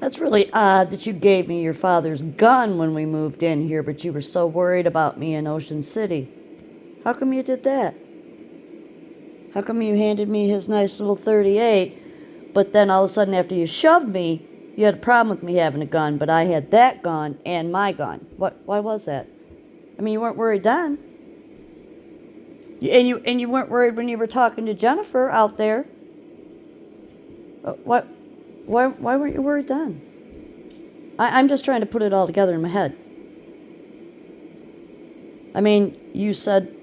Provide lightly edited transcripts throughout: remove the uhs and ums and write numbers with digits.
That's really odd that you gave me your father's gun when we moved in here, but you were so worried about me in Ocean City. How come you did that? How come you handed me his nice little 38, but then all of a sudden after you shoved me, you had a problem with me having a gun, but I had that gun and my gun? Why was that? I mean, you weren't worried then. And you weren't worried when you were talking to Jennifer out there. What? Why weren't you worried then? I'm just trying to put it all together in my head. I mean, you said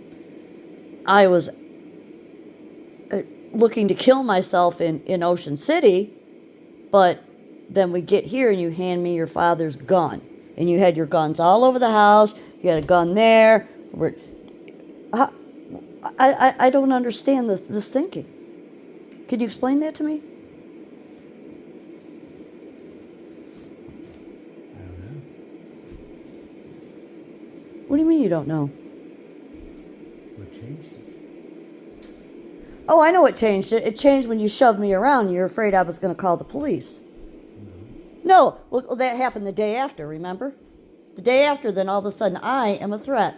I was looking to kill myself in Ocean City, but then we get here and you hand me your father's gun. And you had your guns all over the house. You had a gun there. I don't understand this thinking. Can you explain that to me? I don't know. What do you mean you don't know? What changed it? Oh, I know what changed it. It changed when you shoved me around. You were afraid I was going to call the police. No, well, that happened the day after, remember? The day after, then all of a sudden I am a threat.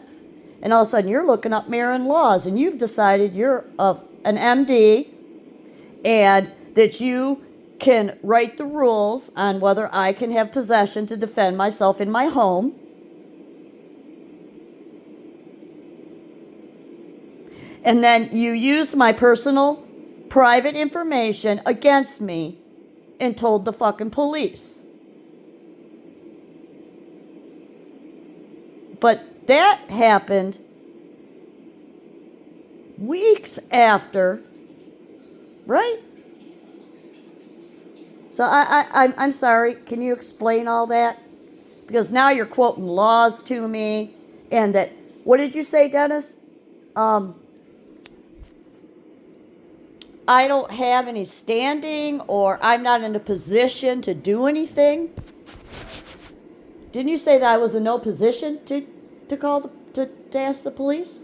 And all of a sudden you're looking up Marin laws and you've decided you're an MD and that you can write the rules on whether I can have possession to defend myself in my home. And then you used my personal, private information against me and told the fucking police. But that happened weeks after, right? So I'm sorry, can you explain all that? Because now you're quoting laws to me and that, what did you say, Dennis? I don't have any standing or I'm not in a position to do anything. Didn't you say that I was in no position to call to ask the police?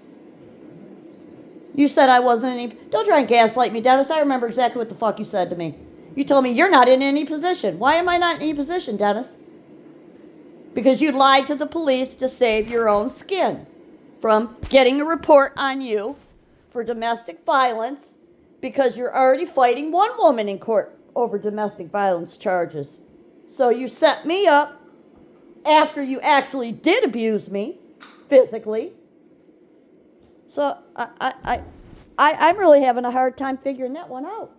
You said I wasn't in any. Don't try and gaslight me, Dennis. I remember exactly what the fuck you said to me. You told me you're not in any position. Why am I not in any position, Dennis? Because you lied to the police to save your own skin from getting a report on you for domestic violence because you're already fighting one woman in court over domestic violence charges. So you set me up after you actually did abuse me physically. So I'm really having a hard time figuring that one out.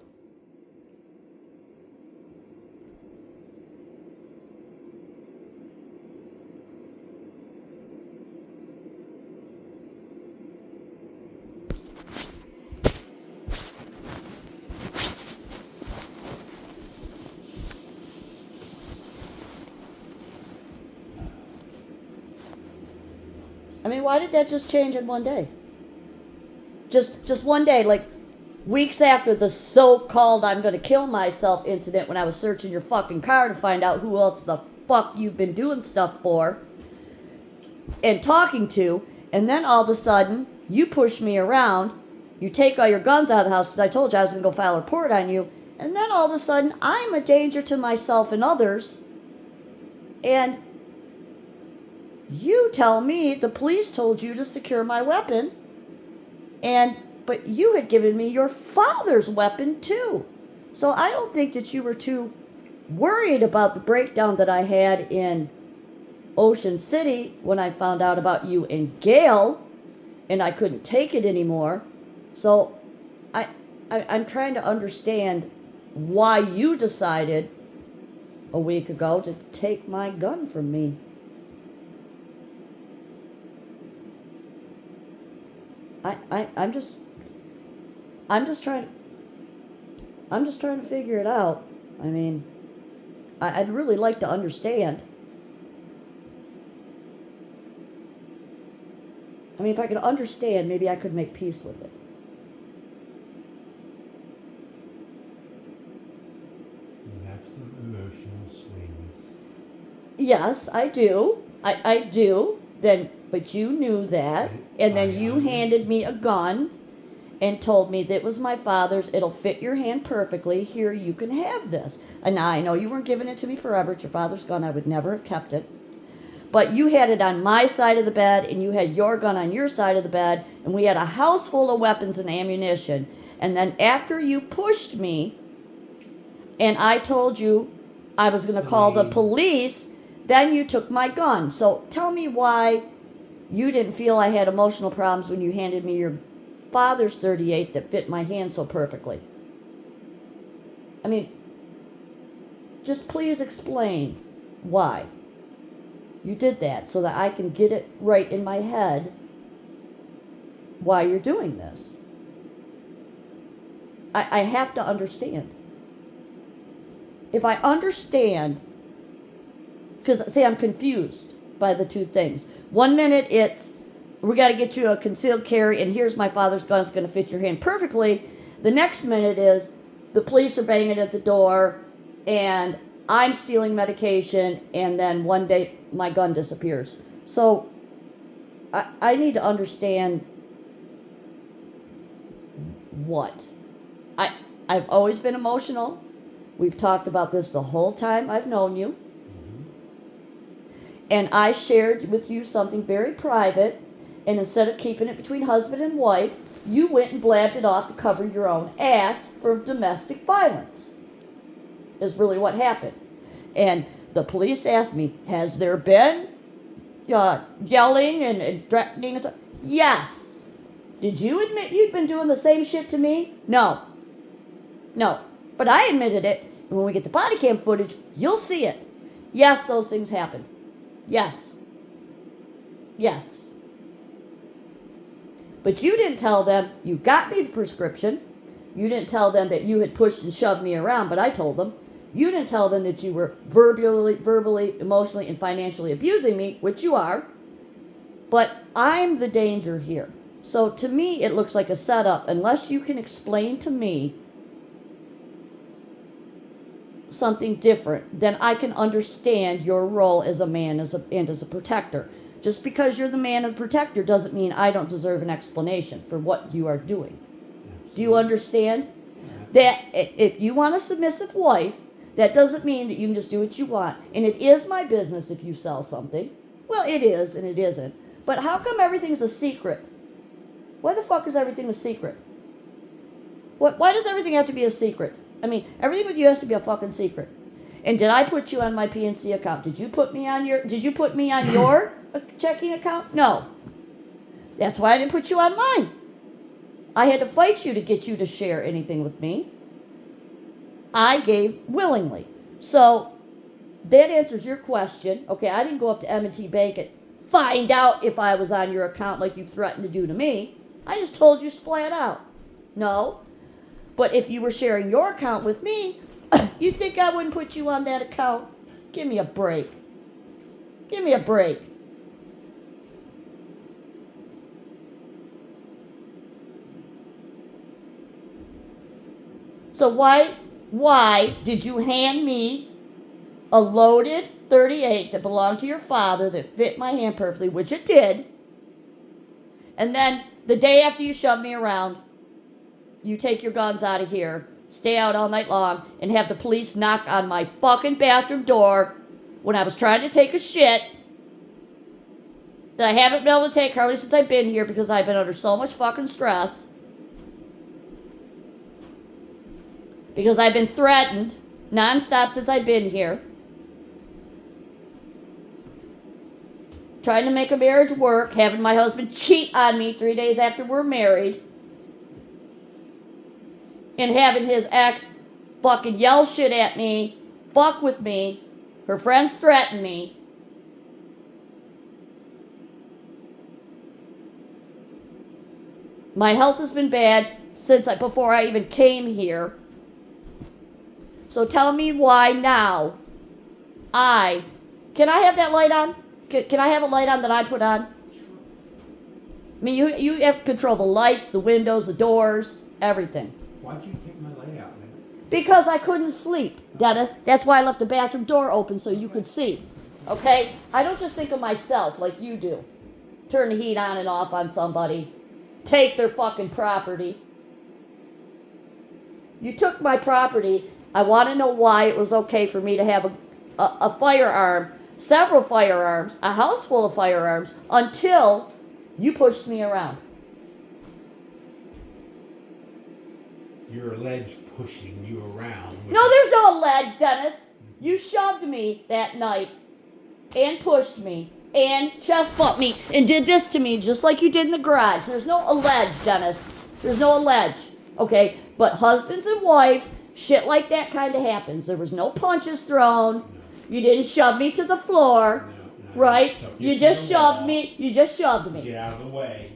I mean, why did that just change in one day? Just one day, like weeks after the so-called I'm gonna kill myself incident when I was searching your fucking car to find out who else the fuck you've been doing stuff for and talking to, and then all of a sudden you push me around, you take all your guns out of the house because I told you I was gonna go file a report on you, and then all of a sudden I'm a danger to myself and others, and you tell me the police told you to secure my weapon, but you had given me your father's weapon too. So I don't think that you were too worried about the breakdown that I had in Ocean City when I found out about you and Gail, and I couldn't take it anymore. So I'm trying to understand why you decided a week ago to take my gun from me. I'm just trying to figure it out. I mean, I'd really like to understand. I mean, if I could understand, maybe I could make peace with it. You have some emotional swings. Yes, I do. I do. But you knew that, and then you handed me a gun, and told me that it was my father's. It'll fit your hand perfectly. Here, you can have this. And now I know you weren't giving it to me forever. It's your father's gun. I would never have kept it. But you had it on my side of the bed, and you had your gun on your side of the bed, and we had a house full of weapons and ammunition. And then after you pushed me, and I told you I was going to call the police, then you took my gun. So tell me why you didn't feel I had emotional problems when you handed me your father's .38 that fit my hand so perfectly. I mean, just please explain why you did that so that I can get it right in my head why you're doing this. I have to understand. If I understand, because, see, I'm confused by the two things. 1 minute it's, we got to get you a concealed carry, and here's my father's gun, it's going to fit your hand perfectly. The next minute is, the police are banging at the door, and I'm stealing medication, and then one day my gun disappears. So, I need to understand what? I've always been emotional. We've talked about this the whole time I've known you. And I shared with you something very private, and instead of keeping it between husband and wife, you went and blabbed it off to cover your own ass for domestic violence, is really what happened. And the police asked me, has there been yelling and threatening and stuff? Yes. Did you admit you'd been doing the same shit to me? No. But I admitted it. And when we get the body cam footage, you'll see it. Yes, those things happen. Yes. But you didn't tell them you got me the prescription. You didn't tell them that you had pushed and shoved me around, but I told them. You didn't tell them that you were verbally, emotionally, and financially abusing me, which you are. But I'm the danger here. So to me, it looks like a setup. Unless you can explain to me something different, then I can understand your role as a man and as a protector. Just because you're the man and the protector doesn't mean I don't deserve an explanation for what you are doing. Absolutely. Do you understand? That if you want a submissive wife, that doesn't mean that you can just do what you want. And it is my business if you sell something. Well, it is and it isn't. But how come everything's a secret? Why the fuck is everything a secret? Why does everything have to be a secret? I mean, everything with you has to be a fucking secret. And did I put you on my PNC account? Did you put me on your checking account? No. That's why I didn't put you on mine. I had to fight you to get you to share anything with me. I gave willingly. So that answers your question. Okay, I didn't go up to M&T Bank and find out if I was on your account like you threatened to do to me. I just told you flat out. No. But if you were sharing your account with me, you think I wouldn't put you on that account? Give me a break. Give me a break. So why did you hand me a loaded .38 that belonged to your father that fit my hand perfectly, which it did, and then the day after you shoved me around, you take your guns out of here, stay out all night long, and have the police knock on my fucking bathroom door when I was trying to take a shit that I haven't been able to take hardly since I've been here because I've been under so much fucking stress. Because I've been threatened nonstop since I've been here. Trying to make a marriage work, having my husband cheat on me 3 days after we're married. And having his ex fucking yell shit at me, fuck with me, her friends threaten me. My health has been bad before I even came here. So tell me why now can I have that light on? Can I have a light on that I put on? I mean, you have to control the lights, the windows, the doors, everything. Why'd you take my light out, man? Because I couldn't sleep, Dennis. That's why I left the bathroom door open so you could see. Okay? I don't just think of myself like you do. Turn the heat on and off on somebody. Take their fucking property. You took my property. I want to know why it was okay for me to have a firearm, several firearms, a house full of firearms, until you pushed me around. You're alleged pushing you around. No, there's no alleged, Dennis. You shoved me that night and pushed me and chest bumped me and did this to me just like you did in the garage. There's no alleged, Dennis. There's no alleged. Okay? But husbands and wives, shit like that kind of happens. There was no punches thrown. No. You didn't shove me to the floor. No. Right? So You get just to the shoved wall. me. You just shoved me. Get out of the way.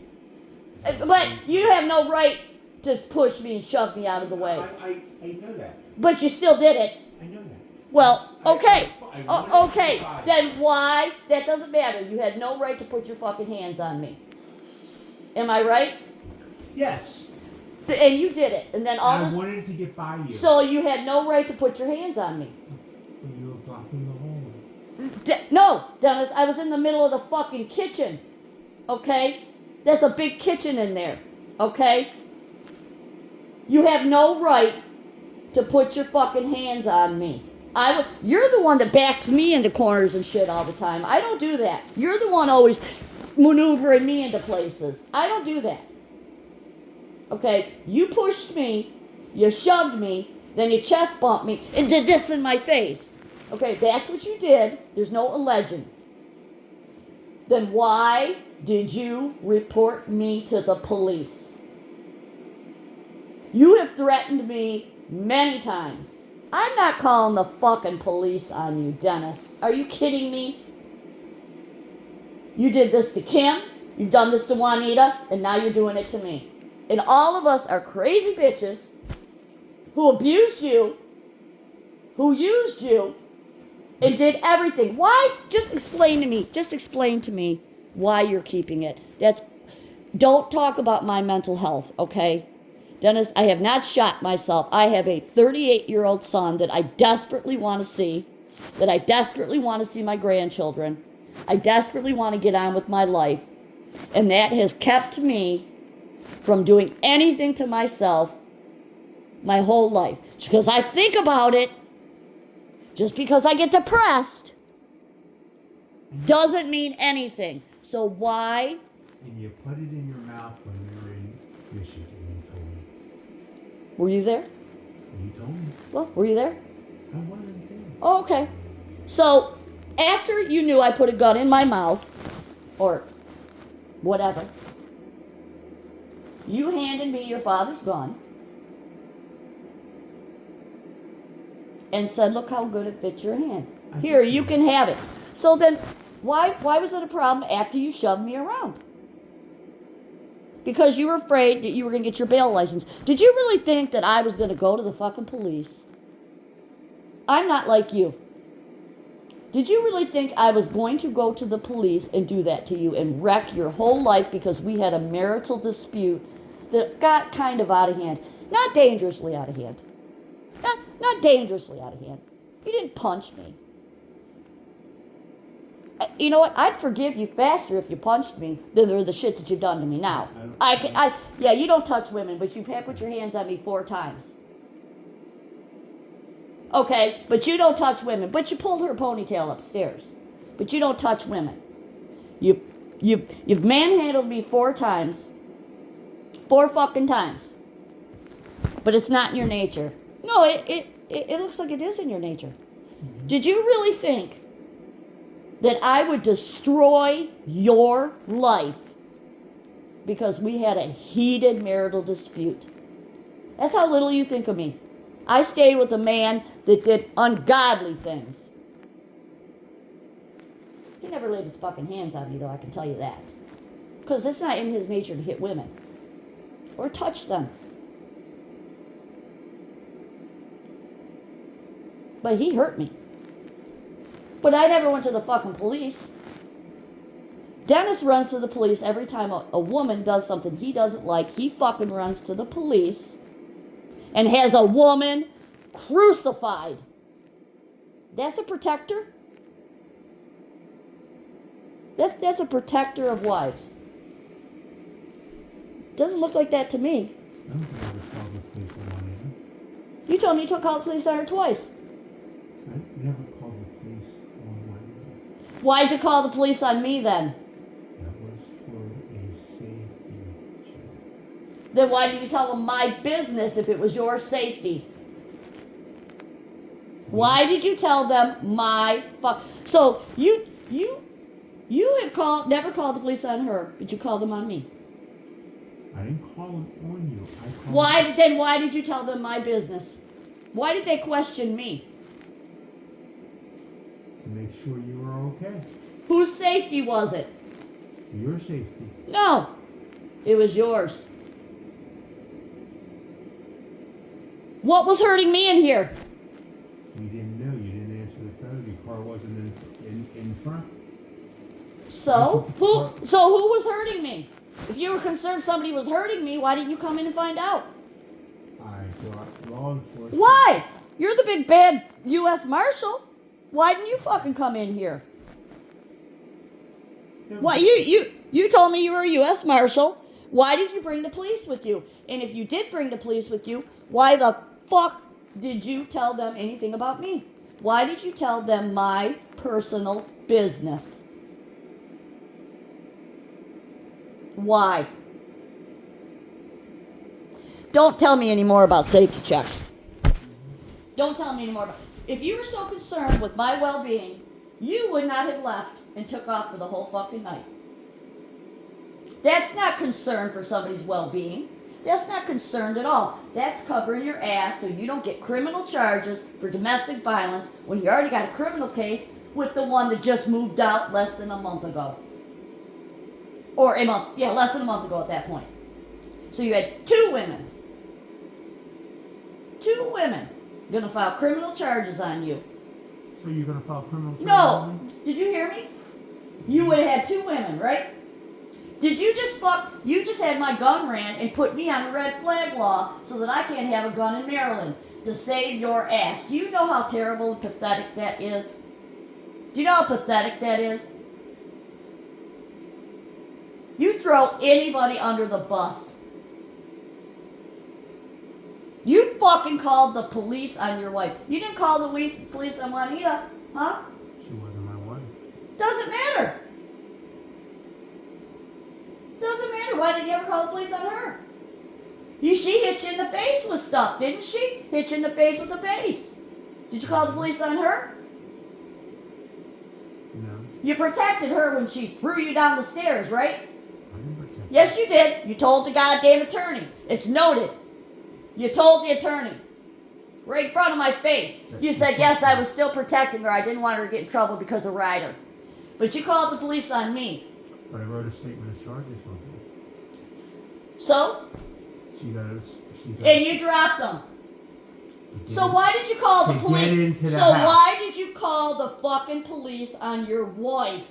But you have no right to push me and shove me out of the way. I know that. But you still did it. I know that. Well, okay. I wanted to Okay. survive. Then why? That doesn't matter. You had no right to put your fucking hands on me. Am I right? Yes. And you did it. And then all I this. wanted to get by you. So you had no right to put your hands on me. When you were blocking the hallway. No, Dennis, I was in the middle of the fucking kitchen. Okay? That's a big kitchen in there. Okay? You have no right to put your fucking hands on me. You're the one that backs me into corners and shit all the time. I don't do that. You're the one always maneuvering me into places. I don't do that. Okay? You pushed me, you shoved me, then you chest bumped me, and did this in my face. Okay, that's what you did. There's no alleging. Then why did you report me to the police? You have threatened me many times. I'm not calling the fucking police on you, Dennis. Are you kidding me? You did this to Kim, you've done this to Juanita, and now you're doing it to me. And all of us are crazy bitches who abused you, who used you, and did everything. Why? Just explain to me why you're keeping it. Don't talk about my mental health, okay? Dennis, I have not shot myself. I have a 38-year-old son that I desperately want to see, that I desperately want to see my grandchildren. I desperately want to get on with my life. And that has kept me from doing anything to myself my whole life. Because I think about it, just because I get depressed doesn't mean anything. So why? And you put it in your mouth when you were in Michigan, you told me. Were you there? You told me. Well, were you there? I wasn't there. Oh, okay. So, after you knew I put a gun in my mouth, or whatever, you handed me your father's gun and said, look how good it fits your hand. Here, you can have it. So then, why was it a problem after you shoved me around? Because you were afraid that you were going to get your bail license. Did you really think that I was going to go to the fucking police? I'm not like you. Did you really think I was going to go to the police and do that to you and wreck your whole life because we had a marital dispute that got kind of out of hand? Not dangerously out of hand. Not dangerously out of hand. You didn't punch me. You know what? I'd forgive you faster if you punched me than the shit that you've done to me now. Yeah, you don't touch women, but you've had put your hands on me 4 times. Okay, but you don't touch women. But you pulled her ponytail upstairs. But you don't touch women. You've manhandled me 4 times. 4 fucking times. But it's not in your nature. No, it looks like it is in your nature. Mm-hmm. Did you really think that I would destroy your life because we had a heated marital dispute? That's how little you think of me. I stayed with a man that did ungodly things. He never laid his fucking hands on me, though, I can tell you that. Because it's not in his nature to hit women or touch them. But he hurt me. But I never went to the fucking police. Dennis runs to the police every time a woman does something he doesn't like. He fucking runs to the police and has a woman crucified. That's a protector? That's a protector of wives. Doesn't look like that to me. I don't think I ever saw the police for Juanita. You told me you took call the police on her twice. I never called the police on my own. Why'd you call the police on me then? That was for a safety check. Then why did you tell them my business if it was your safety? Why did you tell them my So you have never called the police on her, but you called them on me. I didn't call them on you. I called Why did you tell them my business? Why did they question me? to make sure you were okay. Whose safety was it? Your safety. No, it was yours. What was hurting me in here? You didn't know. You didn't answer the phone. Your car wasn't in front. So who was hurting me? If you were concerned somebody was hurting me, why didn't you come in and find out? I brought law enforcement. Why? You're the big bad U.S. Marshal. Why didn't you fucking come in here? Why you told me you were a U.S. Marshal. Why did you bring the police with you? And if you did bring the police with you, why the fuck did you tell them anything about me? Why did you tell them my personal business? Why? Don't tell me any more about safety checks. Don't tell me any more about. If you were so concerned with my well-being, you would not have left and took off for the whole fucking night. That's not concern for somebody's well-being. That's not concerned at all. That's covering your ass so you don't get criminal charges for domestic violence when you already got a criminal case with the one that just moved out less than a month ago. Or a month, less than a month ago at that point. So you had two women gonna file criminal charges on you. So you're gonna file criminal charges? No, did you hear me? You would have had two women, right? Did you just had my gun ran and put me on a red flag law so that I can't have a gun in Maryland to save your ass. Do you know how terrible and pathetic that is? Do you know how pathetic that is? You throw anybody under the bus. You fucking called the police on your wife. You didn't call the police on Juanita, huh? She wasn't my wife. Doesn't matter. Doesn't matter. Why didn't you ever call the police on her? She hit you in the face with stuff, didn't she? Hit you in the face with a vase. Did you call the police on her? No. You protected her when she threw you down the stairs, right? I didn't protect Yes, you did. You told the goddamn attorney. It's noted. You told the attorney. Right in front of my face. You said, yes, I was still protecting her. I didn't want her to get in trouble because of Ryder. But you called the police on me. But I wrote a statement of charges on her. So? She got And you dropped them. So why did you call the police? So why did you call the fucking police on your wife?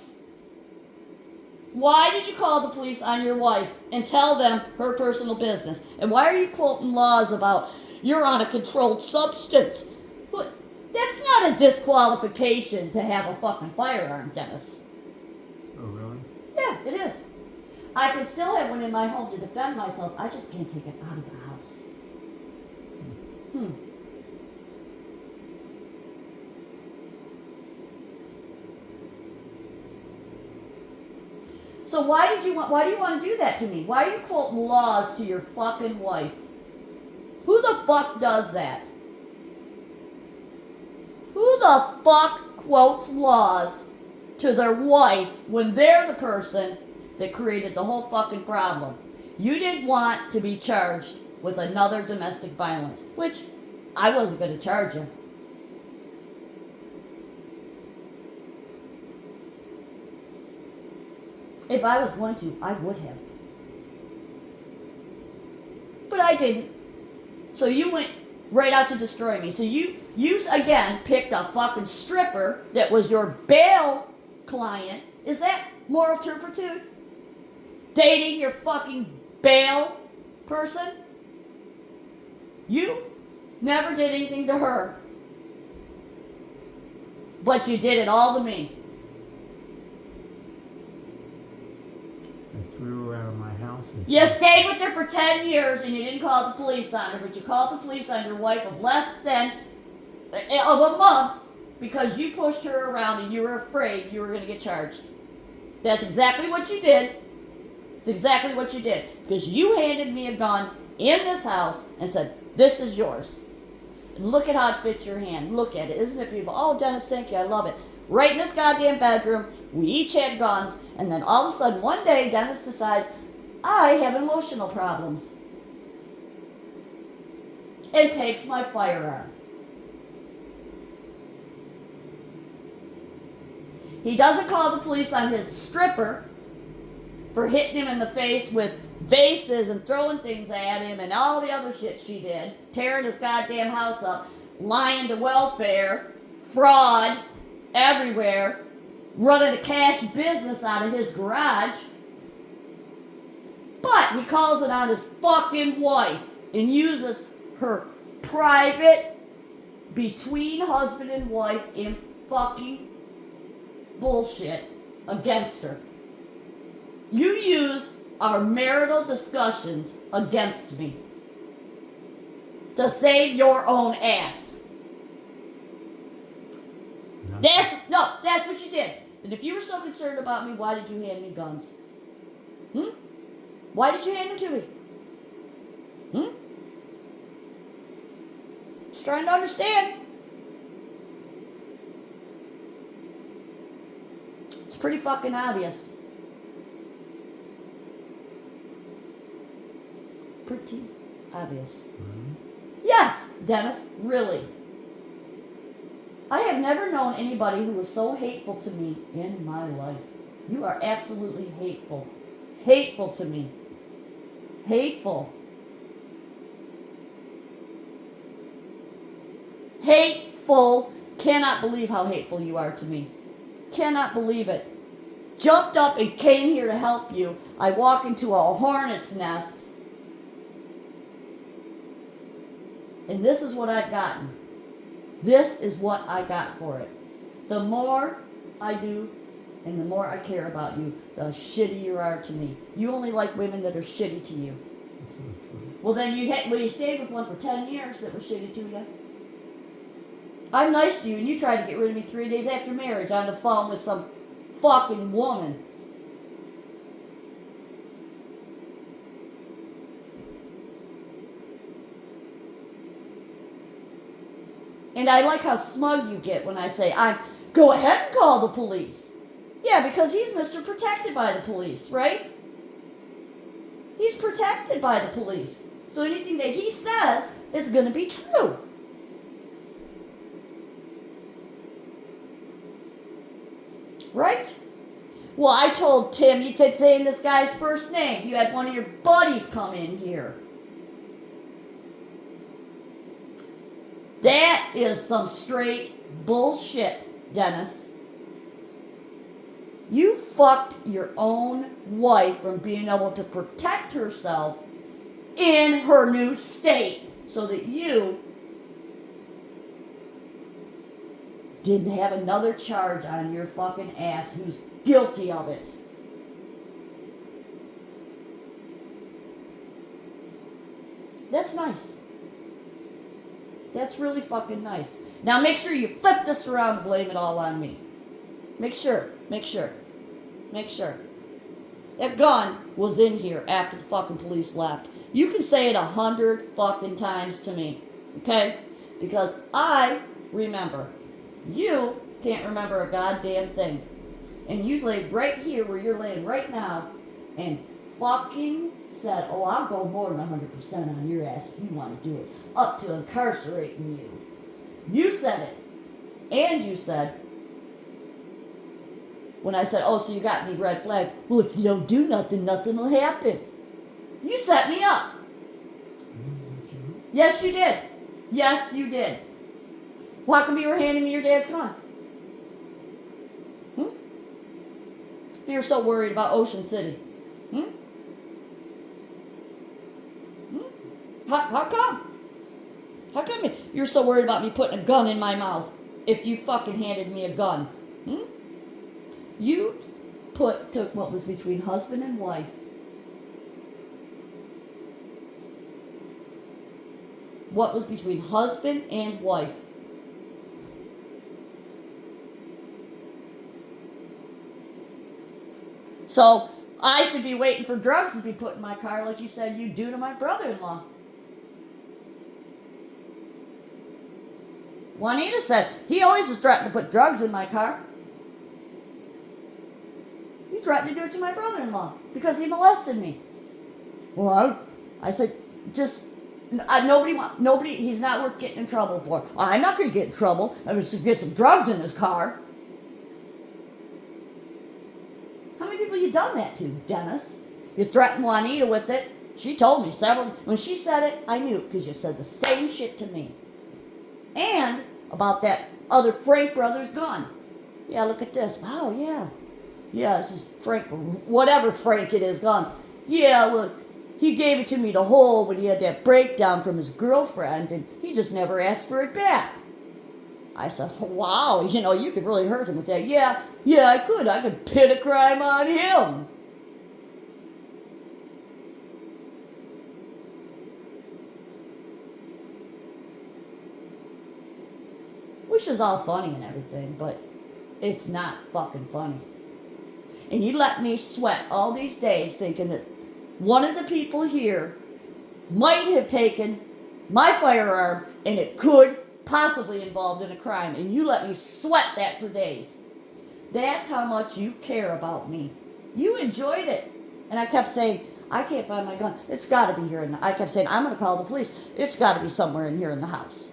Why did you call the police on your wife and tell them her personal business? And why are you quoting laws about you're on a controlled substance? But that's not a disqualification to have a fucking firearm, Dennis. Oh, really? Yeah, it is. I can still have one in my home to defend myself. I just can't take it out of the house. So why do you want to do that to me? Why are you quoting laws to your fucking wife? Who the fuck does that? Who the fuck quotes laws to their wife when they're the person that created the whole fucking problem? You didn't want to be charged with another domestic violence, which I wasn't going to charge you. If I was going to, I would have. But I didn't. So you went right out to destroy me. So you again picked a fucking stripper that was your bail client. Is that moral turpitude? Dating your fucking bail person? You never did anything to her. But you did it all to me. I threw her out of my house and You stayed with her for 10 years and you didn't call the police on her, but you called the police on your wife of less than of a month because you pushed her around and you were afraid you were going to get charged. That's exactly what you did. It's exactly what you did. Because you handed me a gun in this house and said, this is yours. And look at how it fits your hand. Look at it. Isn't it beautiful? Oh, Dennis, thank you. I love it. Right in this goddamn bedroom, we each had guns, and then all of a sudden, one day, Dennis decides, I have emotional problems. And takes my firearm. He doesn't call the police on his stripper for hitting him in the face with vases and throwing things at him and all the other shit she did, tearing his goddamn house up, lying to welfare, fraud everywhere, running a cash business out of his garage. But he calls it on his fucking wife and uses her private, between husband and wife, in fucking bullshit against her. You use our marital discussions against me to save your own ass. That's what you did. And if you were so concerned about me, why did you hand me guns? Why did you hand them to me? Just trying to understand. It's pretty fucking obvious. Pretty obvious. Yes, Dennis, really. I have never known anybody who was so hateful to me in my life. You are absolutely hateful. Hateful to me. Hateful. Hateful. Cannot believe how hateful you are to me. Cannot believe it. Jumped up and came here to help you. I walk into a hornet's nest. And this is what I've gotten. This is what I got for it. The more I do and the more I care about you, the shitty you are to me. You only like women that are shitty to you. That's not true. Well, then you stayed with one for 10 years that was shitty to you. I'm nice to you, and you tried to get rid of me 3 days after marriage on the phone with some fucking woman. And I like how smug you get when I say, go ahead and call the police. Yeah, because he's Mr. Protected by the police, right? He's protected by the police. So anything that he says is going to be true. Right? Well, I told Tim, you kept saying this guy's first name. You had one of your buddies come in here. That is some straight bullshit, Dennis. You fucked your own wife from being able to protect herself in her new state so that you didn't have another charge on your fucking ass who's guilty of it. That's nice. That's really fucking nice. Now make sure you flip this around and blame it all on me. Make sure. That gun was in here after the fucking police left. You can say it 100 fucking times to me. Okay? Because I remember. You can't remember a goddamn thing. And you laid right here where you're laying right now and fucking said, oh, I'll go more than 100% on your ass if you want to do it. Up to incarcerating you. You said it. And you said, when I said, oh, so you got me red flag. Well, if you don't do nothing, nothing will happen. You set me up. Yes, you did. Yes, you did. Well, how come you were handing me your dad's gun? If you're so worried about Ocean City. How come? How come you're so worried about me putting a gun in my mouth if you fucking handed me a gun? You took what was between husband and wife what was between husband and wife. So I should be waiting for drugs to be put in my car like you said you do to my brother-in-law. Juanita said he always has threatened to put drugs in my car. He threatened to do it to my brother-in-law because he molested me. Well, I said, just nobody. He's not worth getting in trouble for. I'm not going to get in trouble. I'm going to get some drugs in his car. How many people you done that to, Dennis? You threatened Juanita with it. She told me several. When she said it, I knew because you said the same shit to me. And about that other Frank Brothers gun. Yeah, look at this. Wow, yeah. Yeah, this is Frank, whatever Frank it is, guns. Yeah, well, he gave it to me to hold when he had that breakdown from his girlfriend, and he just never asked for it back. I said, wow, you could really hurt him with that. Yeah, I could pin a crime on him. Which is all funny and everything, but it's not fucking funny. And you let me sweat all these days thinking that one of the people here might have taken my firearm and it could possibly involved in a crime. And you let me sweat that for days. That's how much you care about me. You enjoyed it. And I kept saying, I can't find my gun. It's got to be here. I kept saying, I'm going to call the police. It's got to be somewhere in here in the house.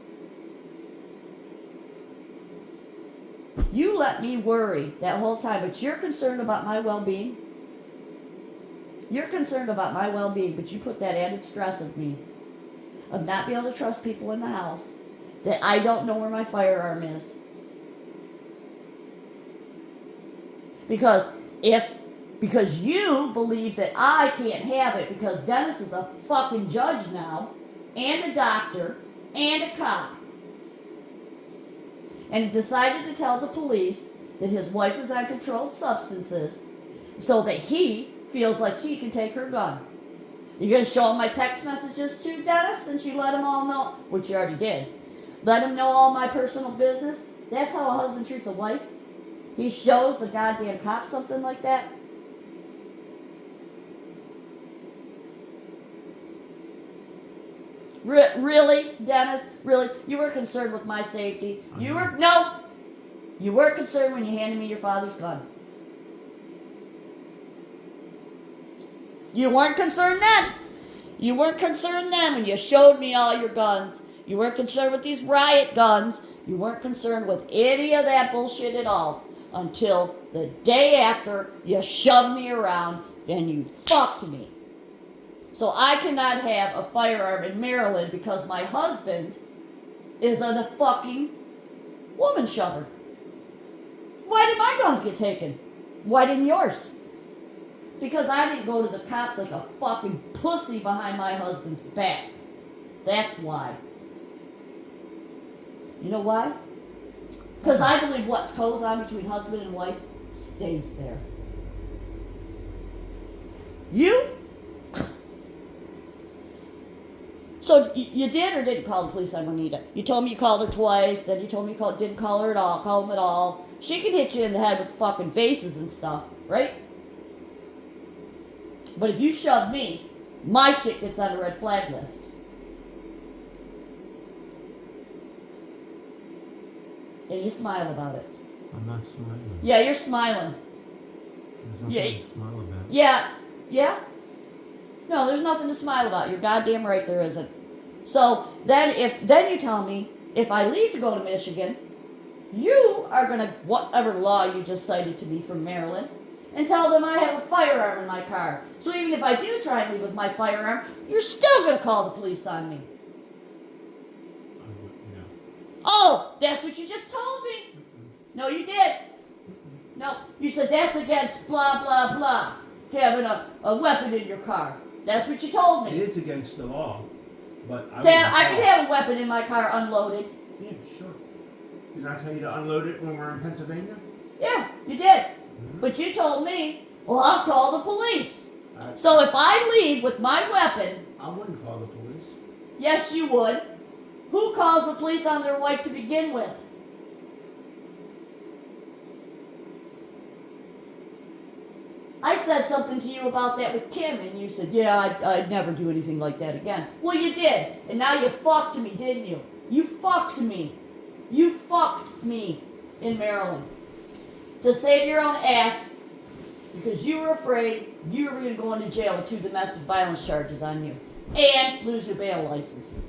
You let me worry that whole time, but you're concerned about my well-being. You're concerned about my well-being, but you put that added stress of me, of not being able to trust people in the house, that I don't know where my firearm is. Because you believe that I can't have it because Dennis is a fucking judge now, and a doctor, and a cop. And he decided to tell the police that his wife is on controlled substances so that he feels like he can take her gun. You going to show him my text messages too, Dennis, since you let him all know, which you already did. Let him know all my personal business. That's how a husband treats a wife. He shows the goddamn cop something like that. Really, Dennis? Really? You were concerned with my safety. You were concerned when you handed me your father's gun. You weren't concerned then. You weren't concerned then when you showed me all your guns. You weren't concerned with these riot guns. You weren't concerned with any of that bullshit at all until the day after you shoved me around, then you fucked me. So I cannot have a firearm in Maryland because my husband is a fucking woman shover. Why did my guns get taken? Why didn't yours? Because I didn't go to the cops like a fucking pussy behind my husband's back. That's why. You know why? Because I believe what goes on between husband and wife stays there. You? So you did or didn't call the police on Juanita? You told me you called her twice, then you told me you didn't call her at all, call them at all. She can hit you in the head with fucking vases and stuff, right? But if you shove me, my shit gets on the red flag list. And you smile about it. I'm not smiling. Yeah, you're smiling. There's nothing to smile about. Yeah. No, there's nothing to smile about. You're goddamn right there isn't. So then you tell me if I leave to go to Michigan, you are gonna whatever law you just cited to me from Maryland, and tell them I have a firearm in my car. So even if I do try and leave with my firearm, you're still gonna call the police on me. No. Oh, that's what you just told me. No, you did. No, you said that's against blah blah blah. Having a weapon in your car. That's what you told me. It is against the law, but I can have a weapon in my car unloaded. Yeah, sure. Didn't I tell you to unload it when we're in Pennsylvania? Yeah, you did. But you told me, well, I'll call the police. I So if I leave with my weapon, wouldn't call the police. yes, you would. Who calls the police on their wife to begin with? I said something to you about that with Kim, and you said, yeah, I'd never do anything like that again. Well, you did, and now you fucked me, didn't you? You fucked me. You fucked me in Maryland. To save your own ass, because you were afraid you were going to go into jail with 2 domestic violence charges on you, and lose your bail license.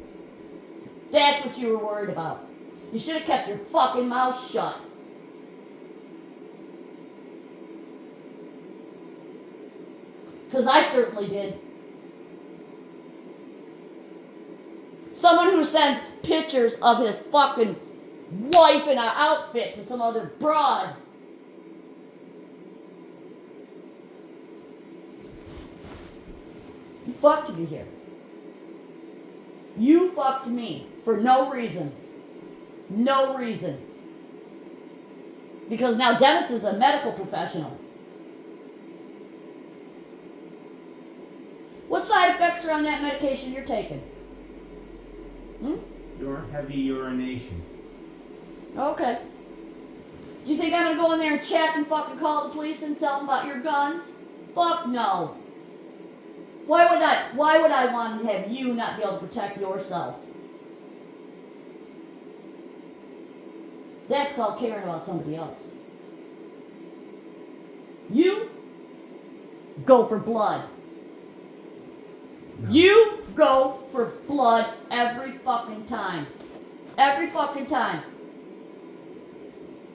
That's what you were worried about. You should have kept your fucking mouth shut. Because I certainly did. Someone who sends pictures of his fucking wife in an outfit to some other broad. You fucked me here. You fucked me for no reason. No reason. Because now Dennis is a medical professional. What side effects are on that medication you're taking? Your heavy urination. Okay. Do you think I'm gonna go in there and check and fucking call the police and tell them about your guns? Fuck no. Why would I want to have you not be able to protect yourself? That's called caring about somebody else. You go for blood. No. You go for blood every fucking time. Every fucking time.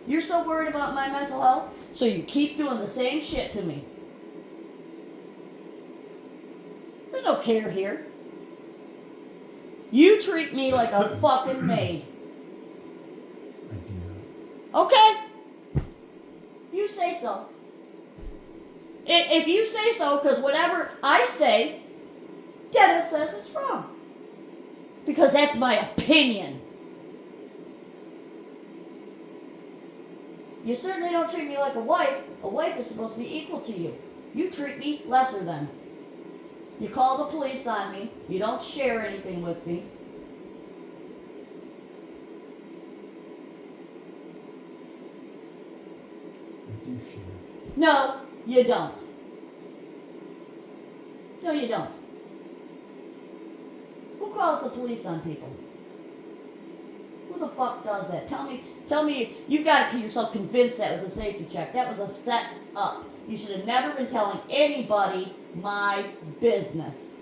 You're so worried about my mental health, so you keep doing the same shit to me. There's no care here. You treat me like a fucking maid. I do not. Okay? You say so. If you say so, because whatever I say, Dennis says it's wrong. Because that's my opinion. You certainly don't treat me like a wife. A wife is supposed to be equal to you. You treat me lesser than. You call the police on me. You don't share anything with me. I do share. No, you don't. No, you don't. Who calls the police on people? Who the fuck does that? Tell me, you got to get yourself convinced that was a safety check. That was a set up. You should have never been telling anybody my business.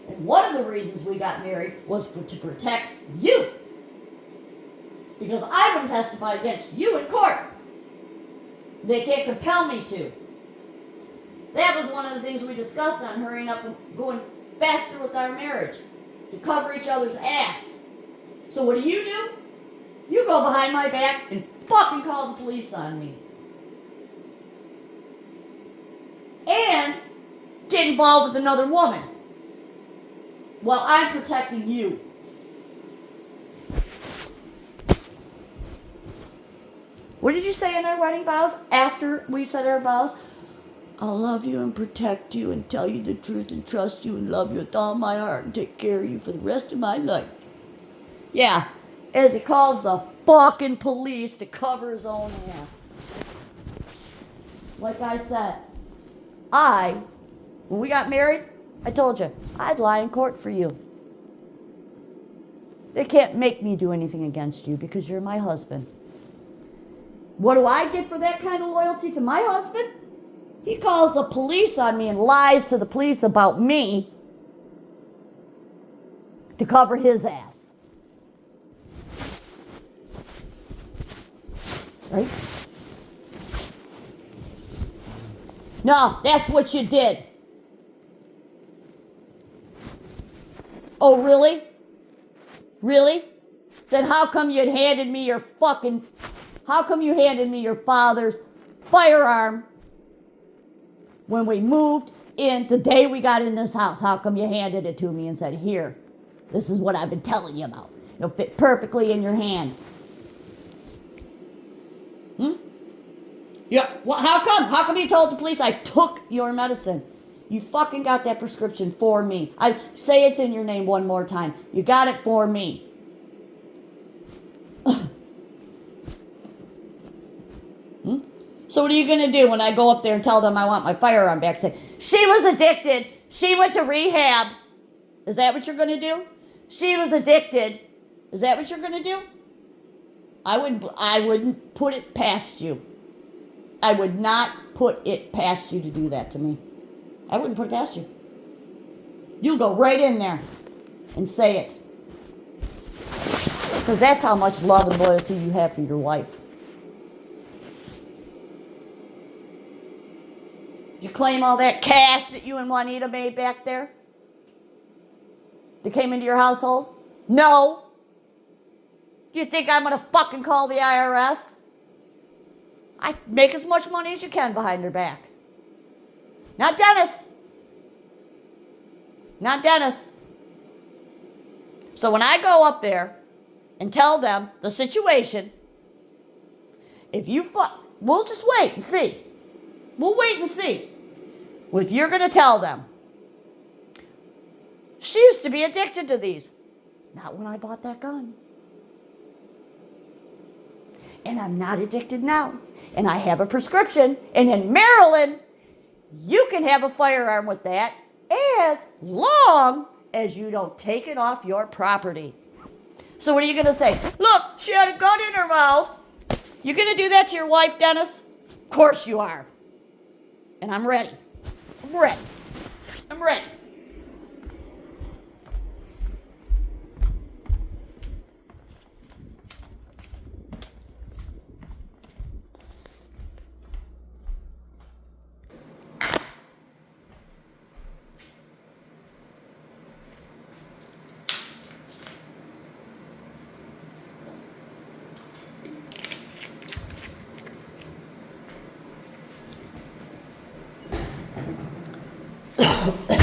And one of the reasons we got married was to protect you. Because I wouldn't testify against you in court. They can't compel me to. That was one of the things we discussed on hurrying up and going faster with our marriage. To cover each other's ass. So what do? You go behind my back and fucking call the police on me. And get involved with another woman. While I'm protecting you. What did you say in our wedding vows after we said our vows? I'll love you and protect you and tell you the truth and trust you and love you with all my heart and take care of you for the rest of my life. Yeah, as he calls the fucking police to cover his own ass. Like I said, when we got married, I told you, I'd lie in court for you. They can't make me do anything against you because you're my husband. What do I get for that kind of loyalty to my husband? He calls the police on me and lies to the police about me to cover his ass. Right? No, that's what you did. Oh, really? Really? Then how come you handed me your father's firearm when we moved in the day we got in this house? How come you handed it to me and said, here, this is what I've been telling you about. It'll fit perfectly in your hand. Yeah, well, how come? How come you told the police I took your medicine? You fucking got that prescription for me. I say it's in your name one more time. You got it for me. So what are you going to do when I go up there and tell them I want my firearm back? Say, she was addicted. She went to rehab. Is that what you're going to do? She was addicted. Is that what you're going to do? I wouldn't put it past you. I would not put it past you to do that to me. I wouldn't put it past you. You'll go right in there and say it. Because that's how much love and loyalty you have for your wife. Did you claim all that cash that you and Juanita made back there? That came into your household? No. Do you think I'm going to fucking call the IRS? I make as much money as you can behind her back. Not Dennis. Not Dennis. So when I go up there and tell them the situation, if you we'll just wait and see. We'll wait and see. If you're going to tell them, she used to be addicted to these. Not when I bought that gun. And I'm not addicted now. And I have a prescription. And in Maryland, you can have a firearm with that as long as you don't take it off your property. So what are you going to say? Look, she had a gun in her mouth. You going to do that to your wife, Dennis? Of course you are. And I'm ready. I'm ready. I'm ready.